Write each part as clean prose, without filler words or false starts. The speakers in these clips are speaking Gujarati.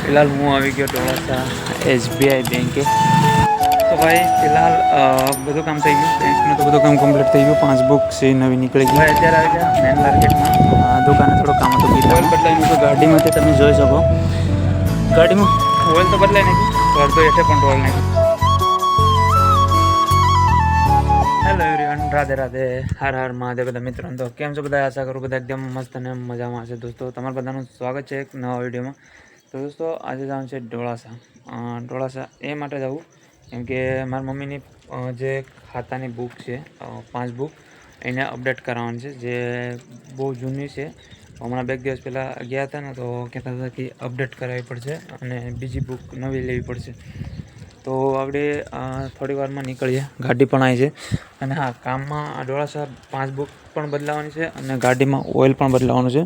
फिलहाल हूँ आ गया ढोलासा SBI बैंक तो भाई फिलहाल બધું કામ થઈ ગયું બેંકનું તો બધું કામ કમ્પ્લીટ થઈ ગયું પાસબુક છે નવી નીકળી ગઈ ભાઈ અત્યારે આવી ગયા મેન માર્કેટમાં દુકાને થોડું કામ હતું ઓઇલ બદલાવીને તો ગાડીમાંથી તમે જોઈ શકો ગાડીમાં ઓઇલ તો બદલાઈ નાખ્યું અડધો એટલે પણ રોલ નાખ્યું. હેલો એવરીવન, રાધે રાધે, હર હર મહાદેવ બધા મિત્રો. તો કેમ છો બધા? આશા કરું બધા એકદમ મસ્ત અને મજામાં હશે. દોસ્તો તમારા બધાનું સ્વાગત છે એક નવા વિડીયોમાં. તો દોસ્તો આજે જવાનું છે ઢોળાસા એ માટે જવું કેમ કે મારી મમ્મીની જે ખાતાની બુક છે પાસબુક એને અપડેટ કરાવવાની છે જે બહુ જૂની છે. હમણાં બે દિવસ પહેલાં ગયા હતા ને તો કહેતા હતા કે અપડેટ કરાવવી પડશે અને બીજી બુક નવી લેવી પડશે. તો આગળ થોડી વારમાં નીકળીએ, ગાડી પણ આવી છે અને હા કામમાં ઢોળાસા પાસબુક પણ બદલાવાની છે અને ગાડીમાં ઓઇલ પણ બદલાવાનું છે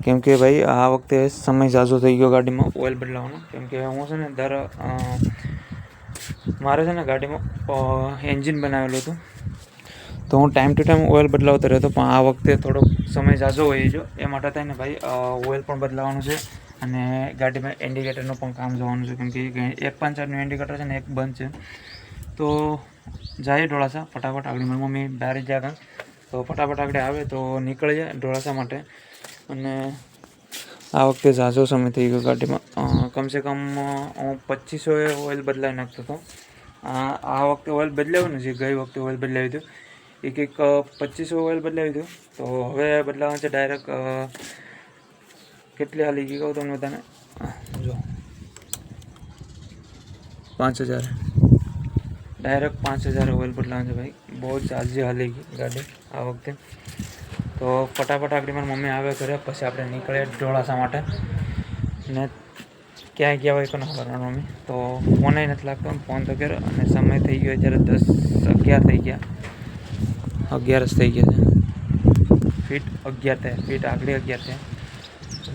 કેમ કે ભાઈ આ વખતે સમય ઝાઝો થઈ ગયો ગાડીમાં ઓઇલ બદલાવાનો. કેમ કે હું છે ને મારે છે ને ગાડીમાં એન્જિન બનાવેલું હતું તો હું ટાઈમ ટુ ટાઈમ ઓઇલ બદલાવતો રહેતો, પણ આ વખતે થોડોક સમય ઝાઝો હોય જો એ માટે થઈને ભાઈ ઓઇલ પણ બદલાવાનું છે અને ગાડીમાં ઇન્ડિકેટરનું પણ કામ જોવાનું છે કેમ કે 1.5 ઇન્ડિકેટર છે ને એક બંધ છે. તો જઈએ ઢોળાસા ફટાફટ. આગળ મારી મમ્મી બહાર ગયા તો ફટાફટ આગળ આવે તો નીકળીએ ઢોળાસા માટે. અને આ વખતે ઝાઝો સમય થઈ ગયો ગાડીમાં, કમસે કમ હું 2500 ઓઇલ બદલાવી નાખતો હતો. આ વખતે ઓઇલ બદલાવ્યું ને, જે ગઈ વખતે ઓઇલ બદલાવ્યું હતું એક 2500 ઓઇલ બદલાવ્યું હતું. તો હવે બદલાવાનું છે ડાયરેક્ટ કેટલી હાલી ગઈ કહું તમને બધાને, જો 5000 ડાયરેક્ટ 5000 ઓઇલ બદલાવાનું છે ભાઈ. બહુ ચાર્જી હાલી ગઈ ગાડી આ વખતે. તો ફટાફટ આગળ મારી મમ્મી આવે ઘરે પછી આપણે નીકળીએ ઢોળાસા માટે. ને ક્યાં ગયા હોય કોને ખબર મમ્મી, તો ફોન નથી લાગતો. ફોન તો કર્યો અને સમય થઈ ગયો જ્યારે 10-11 થઈ ગયા, 11 જ થઈ ગયા છે. ફીટ 11 થયા, ફીટ આગળ 11 થયા.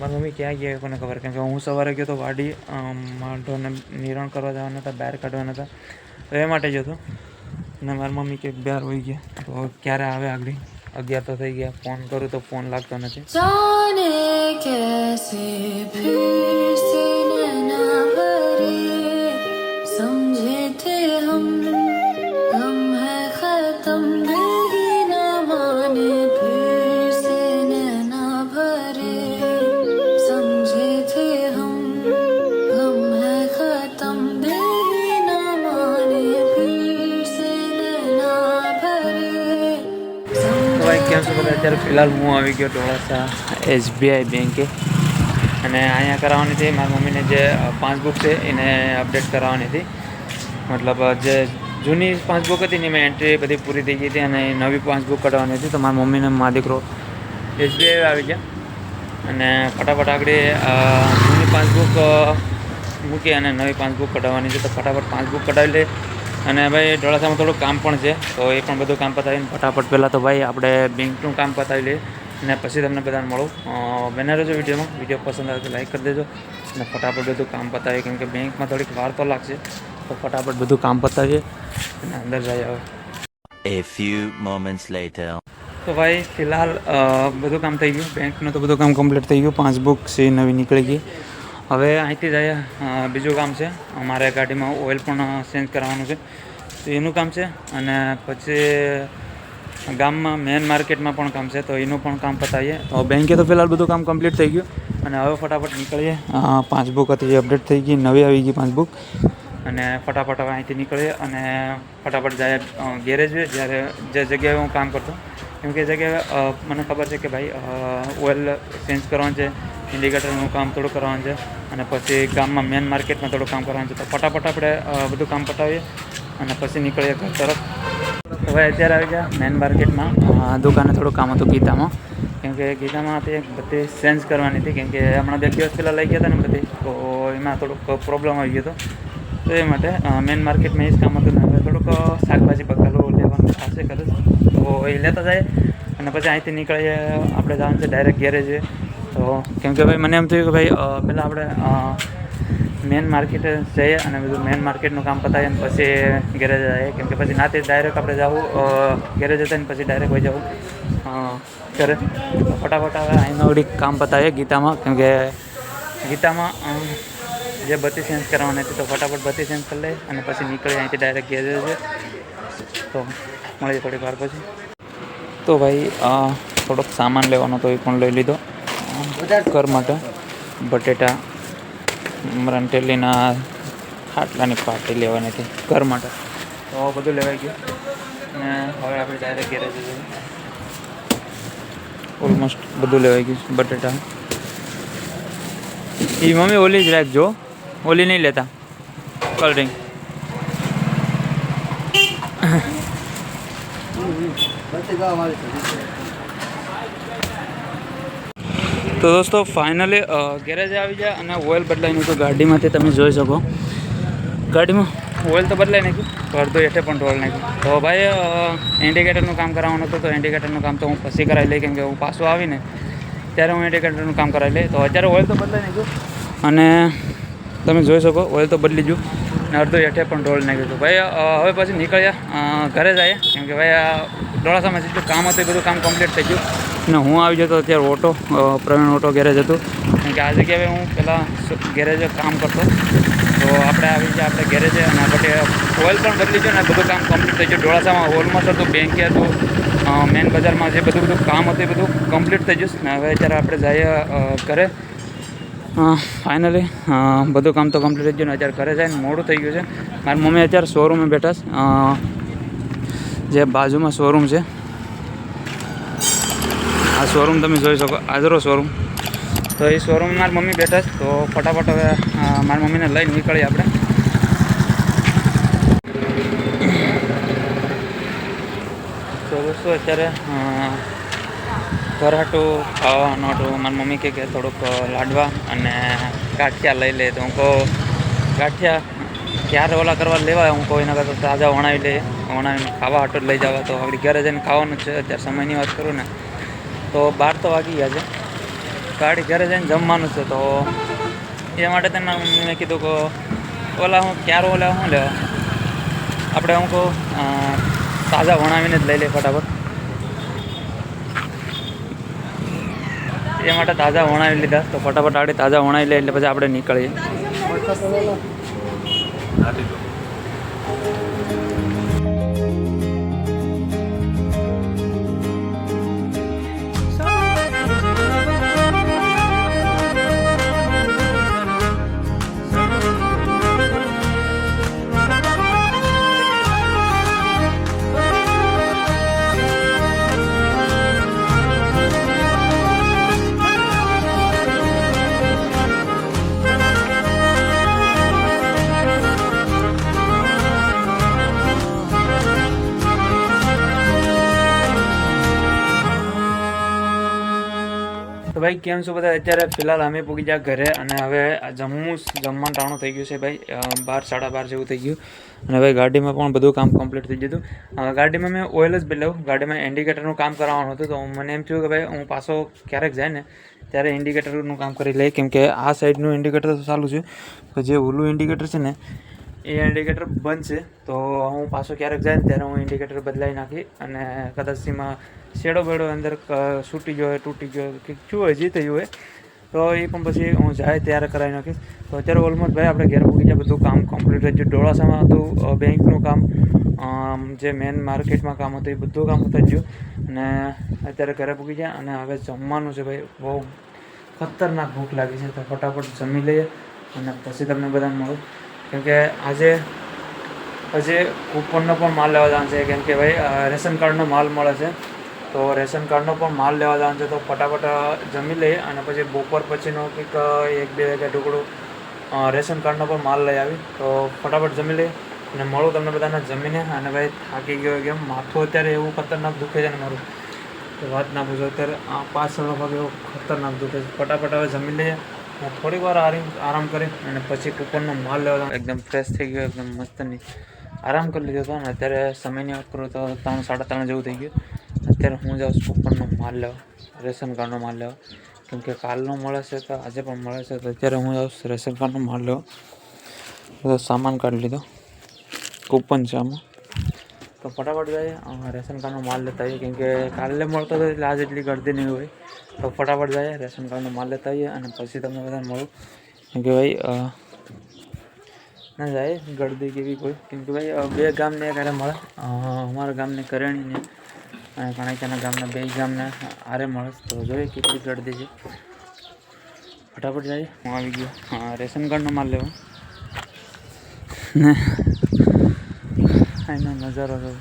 મારી મમ્મી ક્યાં ગયા કોને ખબર, કેમ કે હું સવારે ગયો તો વાડી માંડોને નિરણ કરવા જવાના હતા, બહાર કાઢવાના હતા તો એ માટે જ હતો. અને મારી મમ્મી કે બહાર હોઈ ગયા તો ક્યારે આવે આગળ 11 તો થઈ ગયા. ફોન કરું તો ફોન લાગતો નથી. કેમ છો બધા? અત્યારે ફિલહાલ હું આવી ગયો ઢોળાસા SBI બેંકે અને અહીંયા કરાવવાની હતી મારી મમ્મીને જે પાસબુક છે એને અપડેટ કરાવવાની હતી. મતલબ જે જૂની પાસબુક હતી ને એમાં એન્ટ્રી બધી પૂરી થઈ ગઈ હતી અને નવી પાસબુક કઢાવવાની હતી. તો મારા મમ્મીને મારા દીકરો SBI આવી ગયા અને ફટાફટ આગળ જૂની પાસબુક મૂકી અને નવી પાસબુક કઢાવવાની છે. તો ફટાફટ પાસબુક કઢાવી લે. અને ભાઈ ઢોળાસામાં થોડું કામ પણ છે તો એ પણ બધું કામ પતાવીને ફટાફટ પહેલાં તો ભાઈ આપણે બેંકનું કામ પતાવી લઈએ અને પછી તમને બધાને મળું. બને રહેજો વિડીયોમાં. વિડીયો પસંદ આવે તો લાઈક કરી દેજો અને ફટાફટ બધું કામ પતાવીએ કેમ કે બેંકમાં થોડીક વાર તો લાગશે. તો ફટાફટ બધું કામ પતાવીએ અને અંદર જઈએ હવે. A few moments later. તો ભાઈ ફિલહાલ બધું કામ થઈ ગયું, બેંકનું તો બધું કામ કમ્પ્લીટ થઈ ગયું. પાસબુક છે નવી નીકળી ગઈ. હવે અહીંથી જઈએ બીજું કામ છે, અમારે ગાડીમાં ઓઇલ પણ ચેન્જ કરાવવાનું છે તો એનું કામ છે. અને પછી ગામમાં મેન માર્કેટમાં પણ કામ છે તો એનું પણ કામ પતાવીએ. તો બેંકે તો ફિલહાલ બધું કામ કમ્પ્લીટ થઈ ગયું અને હવે ફટાફટ નીકળીએ. પાસબુક હતી એ અપડેટ થઈ ગઈ, નવી આવી ગઈ પાસબુક અને ફટાફટ હવે અહીંથી નીકળીએ અને ફટાફટ જાય ગેરેજે જ્યારે જે જગ્યાએ હું કામ કરતો. કેમ કે જગ્યાએ મને ખબર છે કે ભાઈ ઓઇલ ચેન્જ કરવાનું છે, ઇન્ડિકેટરનું કામ થોડું કરવાનું છે અને પછી ગામમાં મેન માર્કેટમાં થોડું કામ કરવાનું છે. તો ફટાફટ આપણે બધું કામ પતાવીએ અને પછી નીકળીએ ઘર તરફ. હવે અત્યારે આવી ગયા મેન માર્કેટમાં દુકાને થોડું કામ હતું ગીતામાં. કેમ કે ગીતામાં તે બધી ચેન્જ કરવાની હતી કેમ કે હમણાં 2 દિવસ પહેલાં લઈ ગયા હતા ને બધી, તો એમાં થોડુંક પ્રોબ્લેમ આવી ગયો હતો. તો એ માટે મેન માર્કેટમાં એ જ કામ હતું ને હવે થોડુંક શાકભાજી બકાલું લેવાનું થશે કરે તો એ લેતા જાય અને પછી અહીંથી નીકળીએ. આપણે જવાનું છે ડાયરેક્ટ ગેરેજે. તો કેમ કે ભાઈ મને એમ થયું કે ભાઈ પહેલાં આપણે મેન માર્કેટ જઈએ અને બધું મેન માર્કેટનું કામ પતાવીએ અને પછી ગેરેજ જઈએ. કેમ કે પછી નાથી ડાયરેક્ટ આપણે જવું ગેરેજ જઈને પછી ડાયરેક્ટ હોઈ જવું ઘરે. તો ફટાફટ હવે અહીંનું વળી કામ પતાવીએ ગીતામાં. કેમ કે ગીતામાં જે બત્તી ચેન્જ કરવાની હતી તો ફટાફટ બત્તી ચેન્જ કરી લે અને પછી નીકળી અહીંથી ડાયરેક્ટ ઘેર છે. તો મળીએ થોડીક વાર પછી. તો ભાઈ થોડોક સામાન લેવાનો તો એ પણ લઈ લીધો ઘર માટે. બટેટા, રંટેલીના ખાટલાની પાટી લેવાની હતી ઘર માટે, તો બધું લેવાઈ ગયું અને હવે આપણે ડાયરેક્ટ ઘેરે જઈએ. ઓલમોસ્ટ બધું લેવાઈ ગયું. બટેટા એ મમ્મી ઓલી જ રાખજો, ઓલી નહીં લેતા કલરિંગ. તો દોસ્તો ફાઇનલી ગેરેજ આવી જાય અને ઓઇલ બદલાઈ નાખ્યું ગાડીમાંથી. તમે જોઈ શકો ગાડીમાં ઓઇલ તો બદલાઈ નાખ્યું, અડધો હેઠે પણ ઢોળ નાખ્યું. તો ભાઈ ઇન્ડિકેટરનું કામ કરાવવાનું હતું, તો ઇન્ડિકેટરનું કામ તો હું પછી કરાવી લઈ, કેમ કે હું પાછું આવીને ત્યારે હું ઇન્ડિકેટરનું કામ કરાવી લઈ. તો અત્યારે ઓઇલ તો બદલાઈ નાખ્યું અને તમે જોઈ શકો ઓઇલ તો બદલી ગયું અને અડધો હેઠે પણ ઢોળ નાખ્યું હતું. ભાઈ હવે પછી નીકળ્યા ઘરે જઈએ, કેમ કે ભાઈ આ ડોળાસામાં જેટલું કામ હતું એ બધું કામ કમ્પ્લીટ થઈ ગયું. અને હું આવી જતો અત્યારે ઓટો પ્રવીણ ઓટો ગેરેજ હતું, કેમ કે આ જગ્યાએ હું પહેલાં ગેરેજ કામ કરતો. તો આપણે આવી ગયા આપણે ગેરેજે અને આપણે ઓઇલ પણ બદલી ગયું અને બધું કામ કમ્પ્લીટ થઈ ગયું. ડોળાસામાં ઓલમોસ્ટ હતું, બેંકે હતું, મેન બજારમાં જે બધું કામ હતું એ બધું કમ્પ્લીટ થઈ ગયું. અને હવે અત્યારે આપણે જઈએ ઘરે. ફાઇનલી બધું કામ તો કમ્પ્લીટ થઈ ગયું ને અત્યારે ઘરે જઈને મોડું થઈ ગયું છે. મારી મમ્મી અત્યારે શોરૂમે બેઠા છે, જે બાજુમાં શોરૂમ છે. આ શોરૂમ તમે જોઈ શકો, આજરો શોરૂમ. તો એ શોરૂમમાં મારી મમ્મી બેઠા છે. તો ફટાફટ હવે મારી મમ્મીને લઈને નીકળીએ આપણે. તો દોસ્તો અત્યારે ઘર હાટું ખાવાનું હતું. મારી મમ્મી કહે કે થોડુંક લાડવા અને ગાંઠિયા લઈ લે. તો હું કહું ગાંઠિયા ક્યારે ઓલા કરવા લેવા, હું કહું એના કરતાં તાજા વણાવી લે, વણાવીને ખાવા હાટું જ લઈ જવા. તો આપણી ઘરે જઈને ખાવાનું છે. અત્યારે સમયની વાત કરું ને તો 12 તો વાગી ગયા છે. ગાડી ઘરે જઈને જમવાનું છે. તો એ માટે તેને મેં કીધું કે ઓલા હું ક્યારે ઓલા શું લેવા, આપણે હું કહું તાજા વણાવીને જ લઈ લે ફટાફટ. એ માટે તાજા વણાવી લીધા. તો ફટાફટ આડી તાજા વણાવી લે એટલે પછી આપણે નીકળીએ. ભાઈ કેમ છો બધા? અત્યારે ફિલહાલ અમે પૂગી ગયા ઘરે અને હવે જમવાનું ટાણું થઈ ગયું છે ભાઈ. 12 સાડા 12 જેવું થઈ ગયું અને ભાઈ ગાડીમાં પણ બધું કામ કમ્પ્લીટ થઈ ગયું હતું. ગાડીમાં મેં ઓઇલ જ બદલાવ્યું, ગાડીમાં ઇન્ડિકેટરનું કામ કરાવવાનું હતું. તો મને એમ થયું કે ભાઈ હું પાછો ક્યારેક જાય ને ત્યારે ઇન્ડિકેટરનું કામ કરી લઈએ, કેમ કે આ સાઈડનું ઇન્ડિકેટર તો ચાલુ છે, તો જે ઓલું ઇન્ડિકેટર છે ને એ ઇન્ડિકેટર બંધ છે. તો હું પાછો ક્યારેક જાય ને ત્યારે હું ઇન્ડિકેટર બદલાવી નાખી અને કદાચ એમાં શેડો બેડો અંદર છૂટી ગયો હોય, તૂટી ગયો કે શું હોય, જે થયું હોય તો એ પણ પછી હું જાય ત્યારે કરાવી નાખીશ. તો અત્યારે ઓલમોસ્ટ ભાઈ આપણે ઘેર પૂગી ગયા, બધું કામ કમ્પ્લીટ થઈ ગયું. ડોળાસામાં હતું બેંકનું કામ, જે મેન માર્કેટમાં કામ હતું એ બધું કામ થઈ ગયું અને અત્યારે ઘરે પૂગી ગયા અને હવે જમવાનું છે ભાઈ. બહુ ખતરનાક ભૂખ લાગી છે, તો ફટાફટ જમી લઈએ અને પછી તમને બધાને મળું, કેમ કે આજે હજી કૂપનનો પણ માલ લેવા જવાનું છે, કેમ કે ભાઈ રેશન કાર્ડનો માલ મળે છે. તો રેશન કાર્ડનો પણ માલ લેવા જવાનું છે. તો ફટાફટ જમી લઈએ અને પછી બપોર પછીનો કંઈક 1-2 વાગ્યા ઢોકળું રેશન કાર્ડનો પણ માલ લઈ આવી. તો ફટાફટ જમી લઈએ અને મળું તમને બધાને જમીને. અને ભાઈ થાકી ગયો કેમ, માથું અત્યારે એવું ખતરનાક દુખે છે ને મારું, તો વાત ના પૂછો. અત્યારે 5-6 વાગે એવું ખતરનાક દુખે છે. ફટાફટ હવે જમી લઈએ, થોડીક વાર આરામ કરી અને પછી કૂપનનો માલ લેવા. એકદમ ફ્રેશ થઈ ગયો, એકદમ મસ્તની આરામ કરી લીધો હતો. અને અત્યારે સમયની વાત કરું તો 3-3:30 જેવું થઈ ગયું. અત્યારે હું જાઉં છું કૂપનનો માલ લેવા, રેશન કાર્ડનો માલ લેવા, કેમ કે કાલનો મળે છે તો આજે પણ મળે છે. તો અત્યારે હું જાઉં છું રેશન કાર્ડનો માલ લેવા. બધો સામાન કાઢી લીધો, કૂપન છે આમાં. તો ફટાફટ જઈએ રેશન કાર્ડનો માલ લેતા આવીએ, કેમ કે કાલે મળતો હતો એટલે આજે એટલી ગળદી નહીં હોય. તો ફટાફટ જઈએ રેશન કાર્ડનો માલ લેતા આવીએ અને પછી તમને બધાને મળું, કેમ કે ભાઈ ના જાય ગળદી કેવી કોઈ, કેમ કે ભાઈ બે ગામને ક્યારે મળે, અમારા ગામને કરેણીને અને કણાચાના ગામના બે ગામને આરે મળે, તો જોઈએ કેટલી ગળદી છે. ફટાફટ જાય. હું આવી ગયો રેશન કાર્ડનો માલ લેવો ને એનો નજારો જો.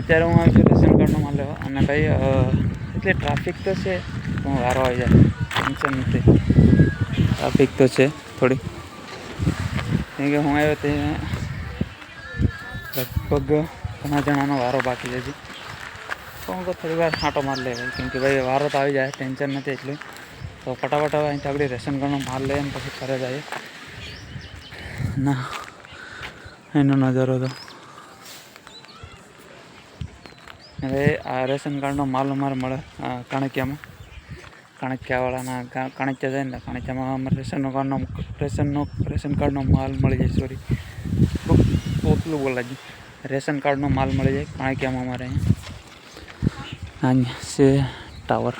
અત્યારે હું આવી છું રેશન કાર્ડનો માલ લેવા, અને ભાઈ એટલે ટ્રાફિક તો છે, હું વારો આવી જાય, ટેન્શન નથી. ટ્રાફિક તો છે થોડી, કેમ કે હું આવ્યો તે લગભગ ઘણા જણાનો વારો બાકી છે હજી. તો હું થોડી વાર આંટો માર લેવાય, કેમ કે ભાઈ વારો તો આવી જાય, ટેન્શન નથી એટલું. તો ફટાફટ હવે અહીંથી આપણે રેશન કાર્ડનો માલ લઈએ ને પછી ઘરે જઈએ. ના એનો નજારો તો હવે આ રેશન કાર્ડનો માલ અમારે મળે કાણકિયામાં. કાણકિયાવાળાના કાણકિયા જાય ને કાણકિયામાં અમારે રેશન કાર્ડનો માલ મળી જાય. સોરી પોતલું બોલાય, રેશન કાર્ડનો માલ મળી જાય કાણકિયામાં અમારે અહીંયા છે ટાવર.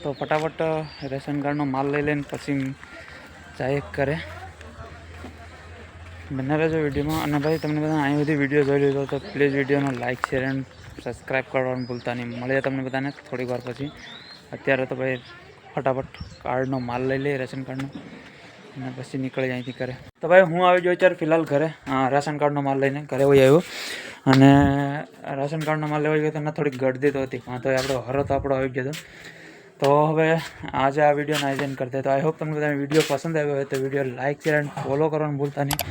તો ફટાફટ રેશન કાર્ડનો માલ લઈ લઈને પછી જાય કરે. બને રહેજો વિડીયોમાં. અને ભાઈ તમને બધા અહીં બધી વિડીયો જોઈ લીધો તો પ્લીઝ વિડીયોનો લાઇક શેર એન્ડ સબસ્ક્રાઈબ કરવાનું ભૂલતા નહીં. મળીએ તમને બધાને થોડીક વાર પછી. અત્યારે તો ભાઈ ફટાફટ કાર્ડનો માલ લઈ લઈએ રેશન કાર્ડનો, અને પછી નીકળી જાય અહીંથી ઘરે. તો ભાઈ હું આવી ગયો અત્યારે ફિલહાલ ઘરે, રાશન કાર્ડનો માલ લઈને ઘરે વહી આવ્યો. અને રાશન કાર્ડનો માલ લેવા ગયો તો એના થોડીક ગળદી તો હતી, તો આપણો હરો તો આપણો આવી ગયો હતો. તો હવે આજે આ વિડીયોને આયોજન કરતા. તો આઈ હોપ તમને બધાને વિડીયો પસંદ આવ્યો હોય તો video like share and follow કરવાનું ભૂલતા નહીં.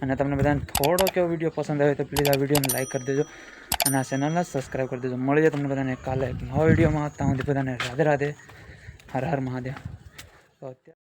અને તમને બધાને થોડો કેવો વિડીયો પસંદ આવ્યો તો પ્લીઝ આ વિડીયોને લાઇક કરી દેજો અને આ ચેનલને સબસ્ક્રાઈબ કરી દેજો. મળી જાય તમને બધાને કાલે એક નવા વિડીયોમાં. ત્યાં સુધી બધાને રાધે રાધે, હર હર મહાદેવ. તો અત્યારે